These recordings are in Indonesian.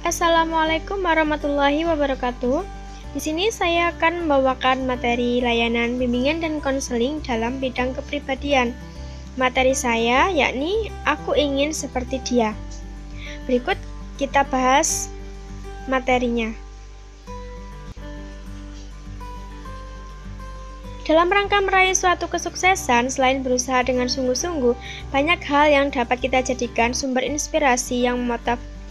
Assalamualaikum warahmatullahi wabarakatuh. Di sini saya akan membawakan materi layanan bimbingan dan konseling dalam bidang kepribadian. Materi saya yakni aku ingin seperti dia. Berikut kita bahas materinya. Dalam rangka meraih suatu kesuksesan, selain berusaha dengan sungguh-sungguh, banyak hal yang dapat kita jadikan sumber inspirasi yang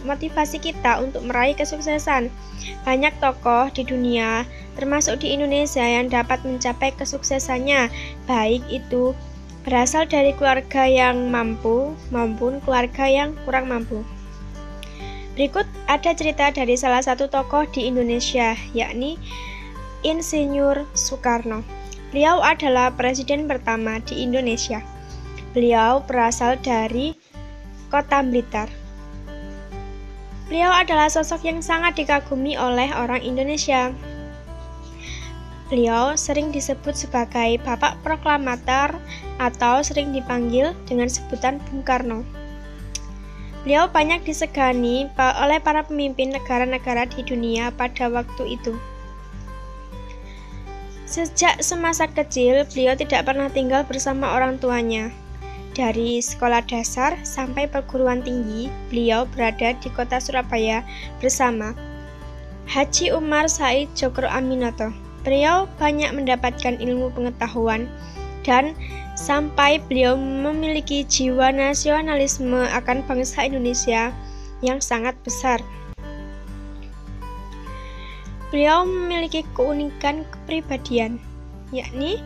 motivasi kita untuk meraih kesuksesan. Banyak tokoh di dunia, termasuk di Indonesia, yang dapat mencapai kesuksesannya, baik itu berasal dari keluarga yang mampu maupun keluarga yang kurang mampu. Berikut ada cerita dari salah satu tokoh di Indonesia, yakni Insinyur Soekarno. Beliau adalah presiden pertama di Indonesia. Beliau berasal dari Kota Blitar. Beliau adalah sosok yang sangat dikagumi oleh orang Indonesia. Beliau sering disebut sebagai Bapak Proklamator atau sering dipanggil dengan sebutan Bung Karno. Beliau banyak disegani oleh para pemimpin negara-negara di dunia pada waktu itu. Sejak semasa kecil, beliau tidak pernah tinggal bersama orang tuanya. Dari sekolah dasar sampai perguruan tinggi, beliau berada di kota Surabaya bersama Haji Umar Said Djokro Aminoto. Beliau banyak mendapatkan ilmu pengetahuan dan sampai beliau memiliki jiwa nasionalisme akan bangsa Indonesia yang sangat besar. Beliau memiliki keunikan kepribadian, yakni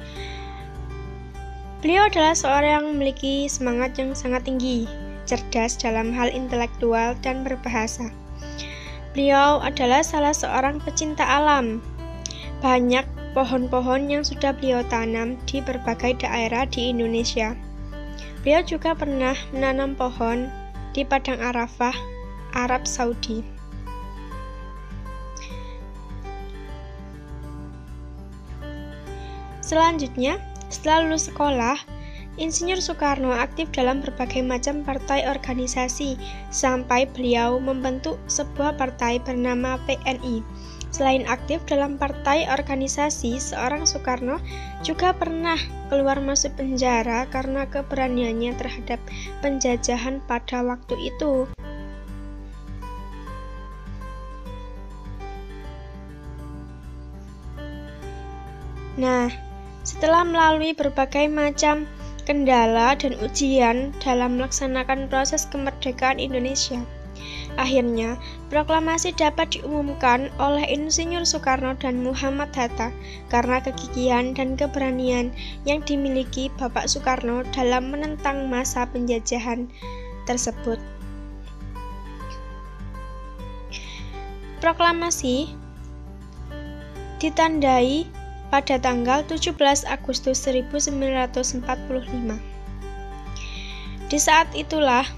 beliau adalah seorang yang memiliki semangat yang sangat tinggi, cerdas dalam hal intelektual dan berbahasa. Beliau adalah salah seorang pecinta alam. Banyak pohon-pohon yang sudah beliau tanam di berbagai daerah di Indonesia. Beliau juga pernah menanam pohon di Padang Arafah, Arab Saudi. Selanjutnya, setelah lulus sekolah, Insinyur Soekarno aktif dalam berbagai macam partai organisasi sampai beliau membentuk sebuah partai bernama PNI. Selain aktif dalam partai organisasi, seorang Soekarno juga pernah keluar masuk penjara karena keberaniannya terhadap penjajahan pada waktu itu. Nah, setelah melalui berbagai macam kendala dan ujian dalam melaksanakan proses kemerdekaan Indonesia, akhirnya proklamasi dapat diumumkan oleh Insinyur Soekarno dan Muhammad Hatta karena kegigihan dan keberanian yang dimiliki Bapak Soekarno dalam menentang masa penjajahan tersebut. Proklamasi ditandai pada tanggal 17 Agustus 1945. Di saat itulah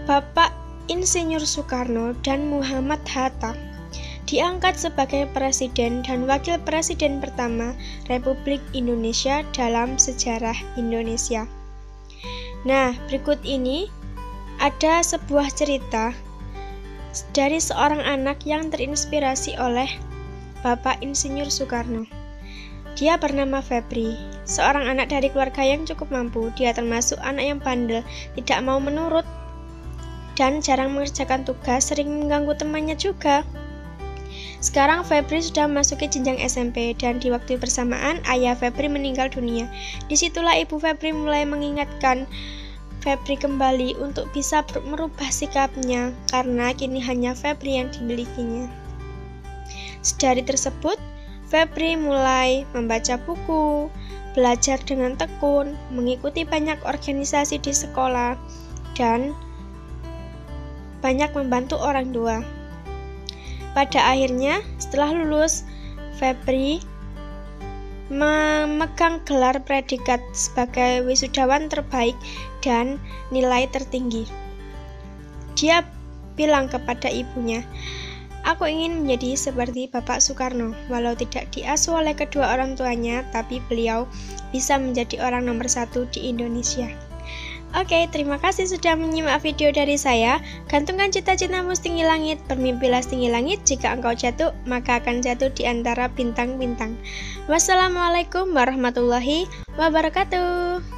Bapak Insinyur Soekarno dan Muhammad Hatta diangkat sebagai presiden dan wakil presiden pertama Republik Indonesia dalam sejarah Indonesia. Nah, berikut ini ada sebuah cerita dari seorang anak yang terinspirasi oleh Bapak Insinyur Soekarno. Dia bernama Febri, seorang anak dari keluarga yang cukup mampu. Dia termasuk anak yang bandel, tidak mau menurut, dan jarang mengerjakan tugas, sering mengganggu temannya juga. Sekarang Febri sudah memasuki jenjang SMP, dan di waktu bersamaan ayah Febri meninggal dunia. Disitulah ibu Febri mulai mengingatkan Febri kembali untuk bisa merubah sikapnya, karena kini hanya Febri yang dimilikinya. Dari tersebut, Febri mulai membaca buku, belajar dengan tekun, mengikuti banyak organisasi di sekolah, dan banyak membantu orang tua. Pada akhirnya, setelah lulus, Febri memegang gelar predikat sebagai wisudawan terbaik dan nilai tertinggi. Dia bilang kepada ibunya, "Aku ingin menjadi seperti Bapak Soekarno." Walau tidak diasuh oleh kedua orang tuanya, tapi beliau bisa menjadi orang nomor 1 di Indonesia. Oke, terima kasih sudah menyimak video dari saya. Gantungkan cita-citamu setinggi langit, bermimpilah setinggi langit. Jika engkau jatuh, maka akan jatuh di antara bintang-bintang. Wassalamualaikum warahmatullahi wabarakatuh.